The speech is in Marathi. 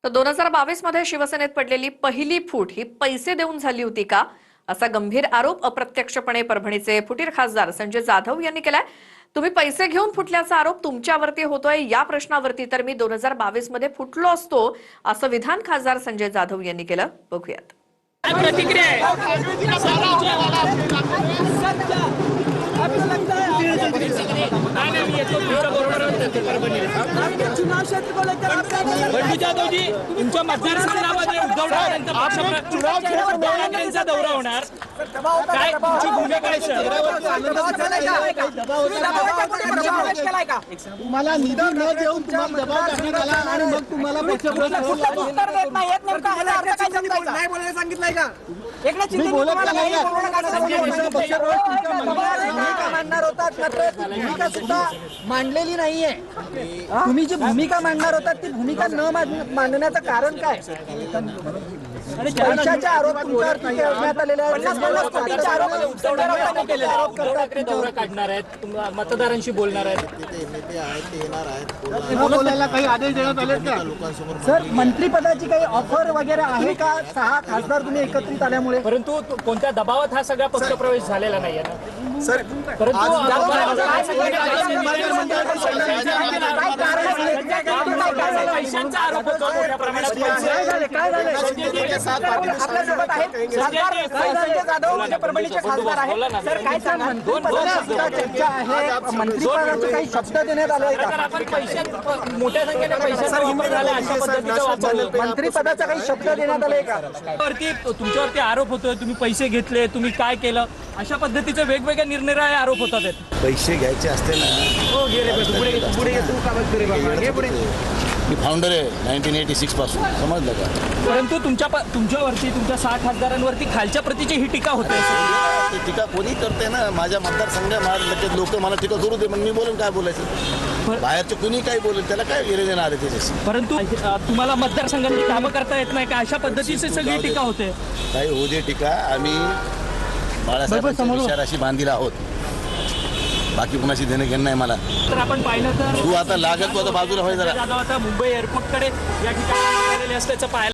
तर 2022 मध्ये शिवसेनेत पडलेली पहिली फूट ही पैसे देऊन झाली होती का, असा गंभीर आरोप अप्रत्यक्षपणे परभणीचे फुटीर खासदार संजय जाधव यांनी केलाय. तुम्ही पैसे घेऊन फुटल्याचा आरोप तुमच्यावरती होतोय. या प्रश्नावरती तर मी 2022 मध्ये फुटलो असतो, असं विधान खासदार संजय जाधव यांनी केलं. बघूयात. चुनाव क्षेत्र को लेकर बंडू जाधव जी, तुमच्या मतदारसंघामध्ये उद्धव ठाकरेंचा दौरा होणार, काय तुमची भूमिका काय सर? तुम्हाला निधी न देऊन तुम्हाला दबाव टाकण्यात आला आणि मग तुम्हाला उत्तर देत नाहीत. नेमका ह्याचा अर्थ काय समजायचा? नाही बोलायला सांगितलंय का? एकनाथ शिंदे भूमिका मांडणार होतात, मात्र भूमिका सुद्धा मांडलेली नाहीये. तुम्ही जी भूमिका मांडणार होतात ती भूमिका न मांडण्याचं कारण काय? पैशाचे आरोप तुमच्यावरती करण्यात आलेले आहेत. दौरा काढणार आहेत, मतदारांशी बोलणार आहेत, बोलायला काही आदेश देण्यात आले का? सर, मंत्रीपदाची काही ऑफर वगैरे आहे का? 6 खासदार तुम्ही एकत्रित आल्यामुळे. परंतु कोणत्या दबावात हा सगळा पक्षप्रवेश झालेला नाहीये ना सर. परंतु पैशांचा आरोप होतो मोठ्या प्रमाणात. आपल्यासोबत आहेत संजय जाधव, म्हणजे परभणीचे खासदार आहेत. सर, काय सांगा, चर्चा आहे, मंत्रिपदाचे काही शब्द देण्यात आले का? आपण पैशात मोठ्या संख्येने पैशाचा वापर झाला अशा पद्धतीचा वापर, मंत्रिपदाचा काही शब्द देण्यात आले का? तुमच्यावरती आरोप होतोय, तुम्ही पैसे घेतले, तुम्ही काय केलं, अशा पद्धतीचे वेगवेगळे निरनिराळे आरोप होतात. पैसे घ्यायचे असते ना. मी फाउंडर आहे 1986 पासून, समजलं का? परंतु तुमच्यावरती, तुमच्या 6 खासदारांवरती खालच्या प्रतीची ही टीका होते. ते टीका कोणी करते ना. माझ्या मतदारसंघात लोक मला टीका करू दे, मग मी बोलेन काय बोलायचं. बाहेरचं कुणी काय बोलेल, त्याला काय घेणे देणार आहे त्याच्याशी. परंतु तुम्हाला मतदारसंघाची कामं करता येत नाही का, अशा पद्धतीची सगळी टीका होते. काही होऊ दे टीका, आम्ही बाळासाहेबांच्या विचाराशी बांधील आहोत. बाकी कुणाशी देणं घेणं नाही मला. तर आपण पाहिलं तर तू आता लागत, तू आता बाजूला होय जरा. जाधव आता मुंबई एअरपोर्टकडे या ठिकाणी असल्याचं पाहायला